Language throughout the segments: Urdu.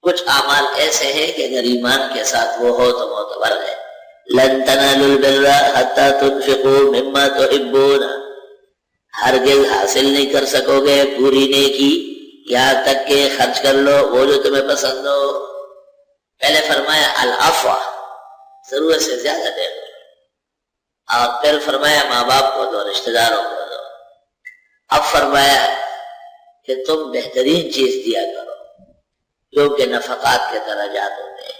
کچھ اعمال ایسے ہیں کہ اگر ایمان کے ساتھ وہ ہو تو معتبر ہے. لن تنالوا البر حتى تنفقوا مما تحبون، ہرگز حاصل نہیں کر سکو گے پوری نیکی یہاں تک کہ خرچ کر لو وہ جو تمہیں پسند ہو. پہلے فرمایا العفو، ضرورت سے زیادہ دے دو، اور پھر فرمایا ماں باپ کو دو، رشتہ داروں کو دو. اب فرمایا کہ تم بہترین چیز دیا کرو جو کہ نفقات کے درجات ہوتے ہیں.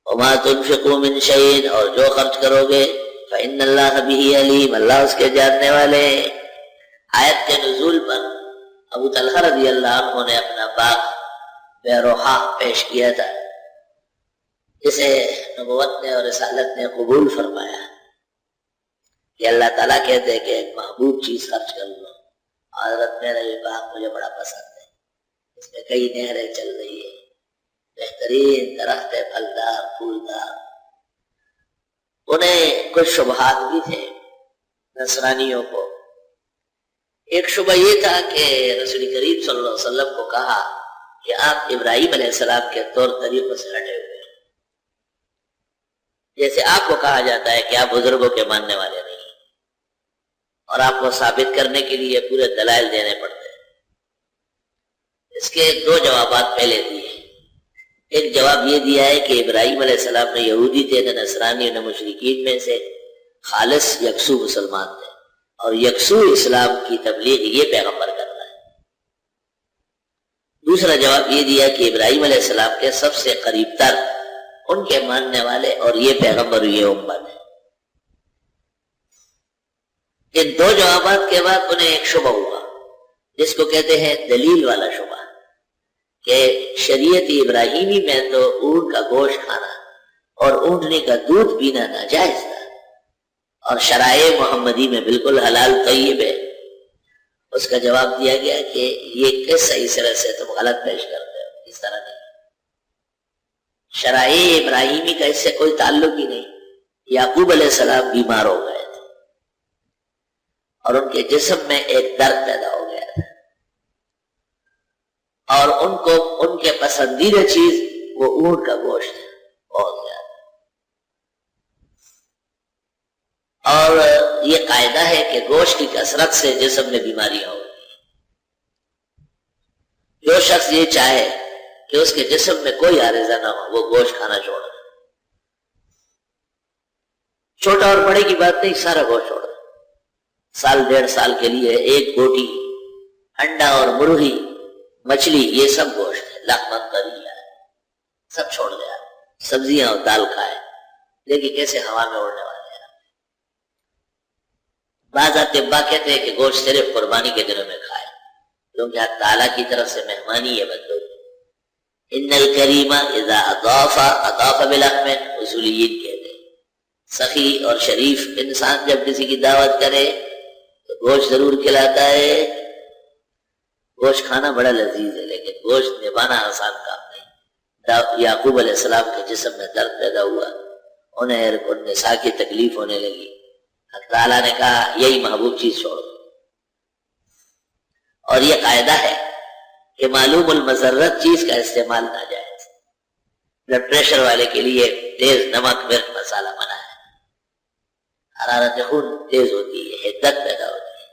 وما تنفقوا من شيء، اور جو خرچ کرو گے فإن اللہ به علیم، اللہ اس کے جاننے والے ہیں. آیت کے نزول پر ابو طلحہ رضی اللہ عنہ نے اپنا باغ بیروحا پیش کیا تھا، جسے نبوت نے اور رسالت نے قبول فرمایا کہ اللہ تعالیٰ کہتے ہیں کہ ایک محبوب چیز خرچ کر لو. حضرت میرا یہ باغ مجھے بڑا پسند ہے، اس میں کئی نہریں چل رہی ہے، بہترین درخت ہے، پھلدار پھولدار. انہیں کچھ شبہات بھی تھے نصرانیوں کو. ایک شبہ یہ تھا کہ رسول کریم صلی اللہ علیہ وسلم کو کہا کہ آپ ابراہیم علیہ السلام کے طور طریقوں سے ہٹے ہوئے ہیں. جیسے آپ کو کہا جاتا ہے کہ آپ بزرگوں کے ماننے والے نہیں، اور آپ کو ثابت کرنے کے لیے پورے دلائل دینے پڑتے ہیں. اس کے دو جوابات پہلے دیے. ایک جواب یہ دیا ہے کہ ابراہیم علیہ السلام نے یہودی تھے، نہ نصرانی نہ مشرکین میں سے، خالص یکسو مسلمان تھے، اور یکسو اسلام کی تبلیغ یہ پیغمبر کر رہا ہے. دوسرا جواب یہ دیا کہ ابراہیم علیہ السلام کے سب سے قریب تر ان کے ماننے والے اور یہ پیغمبر یہ امت ہے. ان دو جوابات کے بعد انہیں ایک شبہ ہوا جس کو کہتے ہیں دلیل والا شبہ، کہ شریعت ابراہیمی میں تو اونٹ کا گوشت کھانا اور اونٹنی کا دودھ پینا ناجائز تھا، اور شرائع محمدی میں بالکل حلال طیب ہے. اس کا جواب دیا گیا کہ یہ کس صحیح طرح سے تم غلط پیش کرتے ہو، اس طرح نہیں، شرائع ابراہیمی کا اس سے کوئی تعلق ہی نہیں. یعقوب علیہ السلام بیمار ہو گئے تھے اور ان کے جسم میں ایک درد پیدا ہو گیا تھا، اور ان کو ان کے پسندیدہ چیز وہ اونٹ کا گوشت ہے بہت زیادہ. اور یہ قاعدہ ہے کہ گوشت کی کثرت سے جسم میں بیماریاں ہوتی ہیں. جو شخص یہ چاہے کہ اس کے جسم میں کوئی عارضہ نہ ہو وہ گوشت کھانا چھوڑ دے. چھوٹا اور بڑے کی بات نہیں، سارا گوشت چھوڑ دے. سال ڈیڑھ سال کے لیے ایک بوٹی انڈا اور مرغی مچھلی یہ سب گوشت ہے، لحمن طریہ ہے، سب چھوڑ دیا. سبزیاں اور دال کھائے، لیکن کیسے ہوا میں اڑنے والے ہیں. بعض اطباء کہتے ہیں کہ گوشت صرف قربانی کے دنوں میں کھائے، کیونکہ اللہ تعالیٰ کی طرف سے مہمانی ہے بندوں. ان الکریم اذا اضاف بلحم، اصولیین کہتے ہیں سخی اور شریف انسان جب کسی کی دعوت کرے تو گوشت ضرور کھلاتا ہے. گوشت کھانا بڑا لذیذ ہے، لیکن گوشت نبھانا آسان کام نہیں. یعقوب علیہ السلام کے جسم میں درد پیدا ہوا، انہیں نساء کی تکلیف ہونے لگی. اللہ تعالیٰ نے کہا یہی محبوب چیز چھوڑ دو. اور یہ قاعدہ ہے کہ معلوم المضرت چیز کا استعمال ناجائز. بلڈ پریشر والے کے لیے تیز نمک مرچ مسالہ منع ہے. حرارت خون تیز ہوتی ہے، حدت پیدا ہوتی ہے.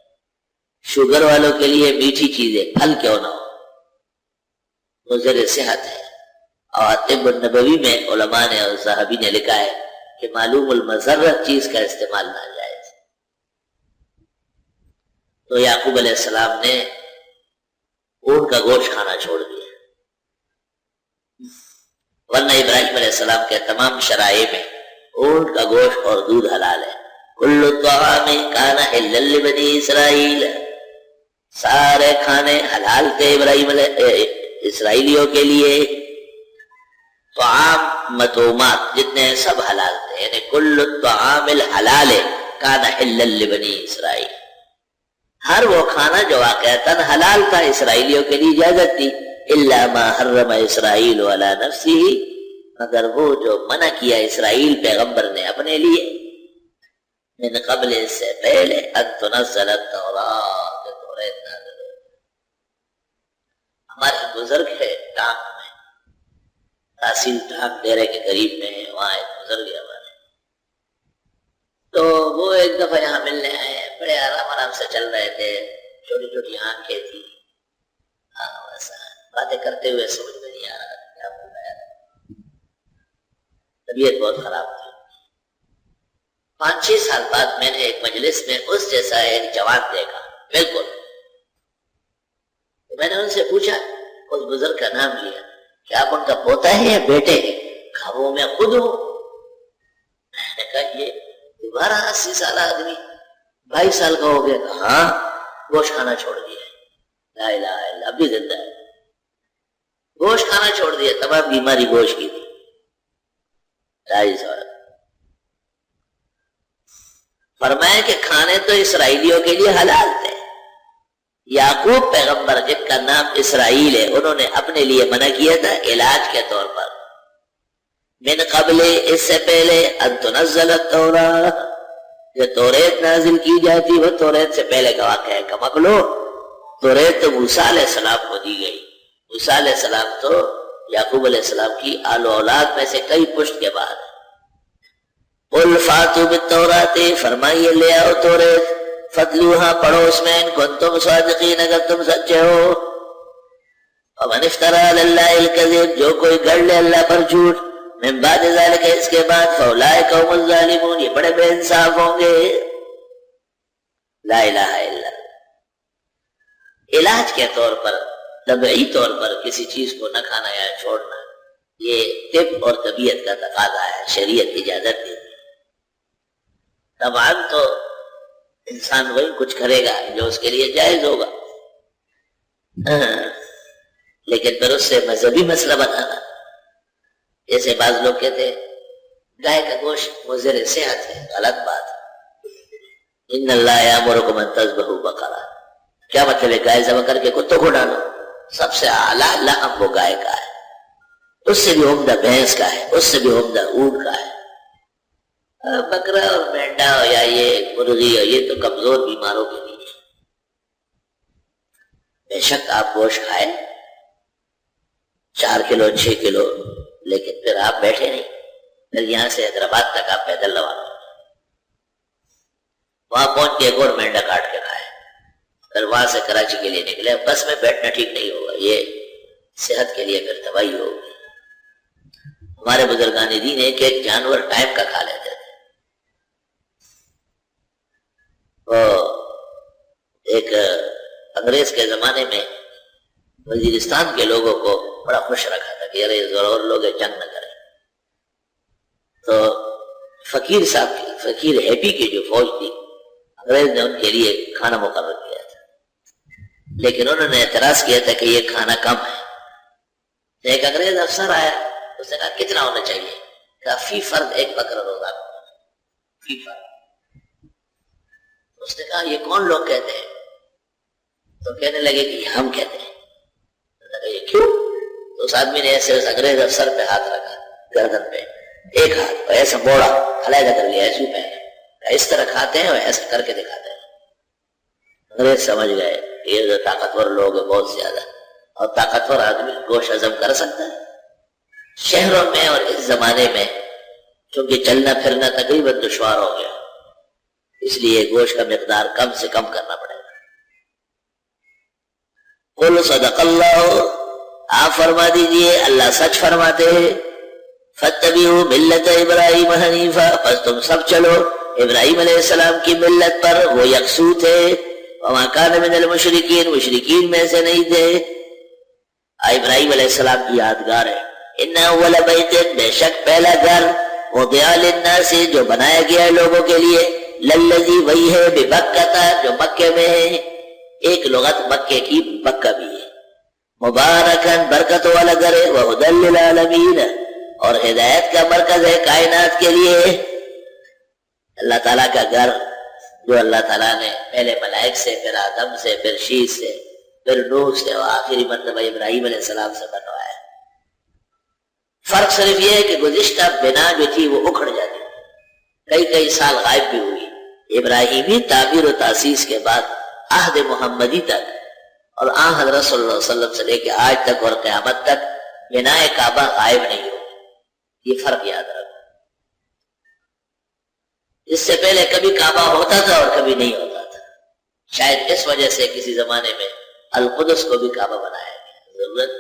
شوگر والوں کے لیے میٹھی چیزیں پھل کیوں نہ ہو مضر صحت ہے. اور طب النبوی میں علماء نے اور صحابی نے لکھا ہے کہ معلوم المضرت چیز کا استعمال ناجائز. تو یعقوب علیہ السلام نے اونٹ کا گوشت کھانا چھوڑ دیا، ورنہ ابراہیم علیہ السلام کے تمام شرائع میں اونٹ کا گوشت اور دودھ حلال ہے. کل الطعام کان حلا لبنی اسرائیل، سارے کھانے حلال تھے ابراہیم اسرائیلیوں کے لیے. طعام مطعومات جتنے سب حلال تھے، یعنی کل الطعام الحلال کان حلا لبنی اسرائیل. ہر وہ کھانا جو واقعتاً حلال تھا اسرائیلیوں کے لیے اجازت تھی. الا ما حرم اسرائیل علی نفسہ، مگر وہ جو منع کیا اسرائیل پیغمبر نے اپنے لیے، من قبل اس سے پہلے ان تنزل التوراۃ، توریت نازل ہوئی. ہمارے بزرگ ہے ٹانک میں تحصیل ٹانگ ڈیرے کے قریب میں ہے، وہاں ایک گزر گیا ہمارے، تو وہ ایک دفعہ یہاں ملنے آئے، بڑے آرام آرام سے چل رہے تھے، چھوٹی چھوٹی آنکھیں تھی، ویسا باتیں کرتے ہوئے سمجھ میں نہیں آ رہا کیا بول رہا ہے، طبیعت بہت خراب تھی۔ 5-6 سال بعد میں نے ایک مجلس میں اس جیسا ایک جوان دیکھا، بالکل۔ میں نے ان سے پوچھا، اس بزرگ کا نام لیا، کہ آپ ان کا پوتا ہے یا بیٹے ہیں؟ کہا وہ میں خود ہوں۔ میں نے کہا یہ دوبارہ 80 سالہ آدمی 22 سال کا ہو گیا؟ کہا ہاں، گوشت کھانا چھوڑ دیا ہے، لا الہ الا اللہ، اب بھی زندہ ہے، گوشت کھانا چھوڑ دیا، تمام بیماری گوشت کی تھی، 2.5 سال۔ فرمایا کہ کھانے تو اسرائیلیوں کے لیے حلال تھے، یعقوب پیغمبر جن کا نام اسرائیل ہے، انہوں نے اپنے لیے منع کیا تھا علاج کے طور پر، من قبل، اس سے پہلے، ان تنزل التوراۃ، جو توریت نازل کی جاتی، وہ توریت سے پہلے کا واقعہ ہے۔ کمکلو، توریت تو موسیٰ علیہ السلام کو دی گئی، موسیٰ علیہ السلام تو یعقوب علیہ السلام کی آل و اولاد میں سے کئی پشت کے بعد ہے۔ قل فاتوا بالتوراۃ، فرمائیے لے آؤ توریت، فتلوہا، پڑھو اس میں، ان کنتم صادقین، اگر تم سچے ہو۔ ومن افتری علی اللہ الکذب، جو کوئی گڑ لے اللہ پر جھوٹ، من بعد ذالک، اس کے بعد، فاولئک هم الظالمون، یہ بڑے بے انصاف ہوں گے۔ لا الہ الا اللہ۔ علاج کے طور پر، طبعی طور پر کسی چیز کو نہ کھانا یا چھوڑنا، یہ طب اور طبیعت کا تقاضا ہے، شریعت اجازت دیتی ہے۔ طبعاً تو انسان وہی کچھ کرے گا جو اس کے لیے جائز ہوگا، لیکن پھر اس سے مذہبی مسئلہ بنانا، جیسے بعض لوگ کہتے ہیں گائے کا گوشت مضر صحت ہے، غلط بات ہے۔ ان اللہ یامرکم ان تذبحوا بقرہ، کیا مطلب ہے گائے ذبح کر کے کتوں کو ڈالو؟ سب سے اعلیٰ لحم وہ گائے کا ہے، اس سے بھی عمدہ بھینس کا ہے، اس سے بھی عمدہ اونٹ کا ہے۔ بکرا اور مینڈا یا یہ مرغی، یہ تو کمزور بیماروں کے لیے۔ بے شک آپ گوشت کھائیں 4 کلو 6 کلو، لیکن پھر آپ بیٹھے نہیں، پھر یہاں سے حیدرآباد تک آپ پیدل روانہ، وہاں پہنچ کے ایک اور مینڈا کاٹ کے کھائے، پھر وہاں سے کراچی کے لیے نکلے۔ بس میں بیٹھنا ٹھیک نہیں ہوگا، یہ صحت کے لیے پھر تباہی ہوگی۔ ہمارے بزرگان دین ایک جانور ٹائم کا کھا لیتے تھے۔ ایک انگریز کے زمانے میں وزیرستان کے لوگوں کو بڑا خوش رکھا تھا کہ ارے ضرور لوگ جنگ نہ کریں، تو فقیر صاحب کی، فقیر ہیپی کی جو فوج تھی، انگریز نے ان کے لیے کھانا مقرر کیا تھا، لیکن انہوں نے اعتراض کیا تھا کہ یہ کھانا کم ہے۔ ایک انگریز افسر آیا، اس نے کہا کتنا ہونا چاہیے؟ کہا فی فرد 1 بکرا روزانہ، فی فرد۔ اس نے کہا یہ کون لوگ کہتے ہیں؟ تو کہنے لگے کہ ہم کہتے ہیں۔ یہ کیوں؟ تو اس آدمی نے ایسے اس انگریز افسر پہ ہاتھ رکھا، گردن پہ، ایک ہاتھ ایسا موڑا، علیحدہ کر لیا، ایسے پہنا، اس طرح کھاتے ہیں اور ایسا کر کے دکھاتے ہیں۔ انگریز سمجھ گئے یہ جو طاقتور لوگ ہیں بہت زیادہ، اور طاقتور آدمی گوشت ہضم کر سکتا ہے۔ شہروں میں اور اس زمانے میں چونکہ چلنا پھرنا تقریباً دشوار ہو گیا، اس لیے گوشت کا مقدار کم سے کم کرنا پڑے گا۔ قل صدق اللہ، آپ فرما دیجئے اللہ سچ فرماتے ہیں۔ فاتبعوا ملت ابراہیم حنیفا، پس تم سب چلو ابراہیم علیہ السلام کی ملت پر، وہ یکسو تھے۔ وما کان من المشرکین، مشرکین میں سے نہیں تھے۔ ابراہیم علیہ السلام کی یادگار ہے، ان اول بیت، بے شک پہلا گھر، وضع للناس، جو بنایا گیا ہے لوگوں کے لیے، للذی، وہی ہے، ببکہ، جو مکے میں ہے۔ ایک لغت مکے کی مکہ بھی ہے۔ مبارکن، برکت والا گھر ہے، وہدی للعالمین، اور ہدایت کا مرکز ہے کائنات کے لیے۔ اللہ تعالیٰ کا گھر جو اللہ تعالیٰ نے پہلے ملائک سے، پھر آدم سے، پھر شیش سے، پھر نوح سے، اور آخری مرتبہ ابراہیم علیہ السلام سے بنوایا۔ فرق صرف یہ ہے کہ گزشتہ بنا جو تھی وہ اکھڑ جاتی، کئی سال غائب بھی ہوئی۔ ابراہیمی تعبیر و تاسیس کے بعد عہد محمدی تک، اور آن حضرت صلی اللہ علیہ وسلم سے لے کے آج تک اور قیامت تک بنائے کعبہ غائب نہیں ہو۔ یہ فرق یاد رکھو. اس سے پہلے کبھی کعبہ ہوتا تھا اور کبھی نہیں ہوتا تھا. شاید اس وجہ سے کسی زمانے میں القدس کو بھی کعبہ بنایا گیا. ضرورت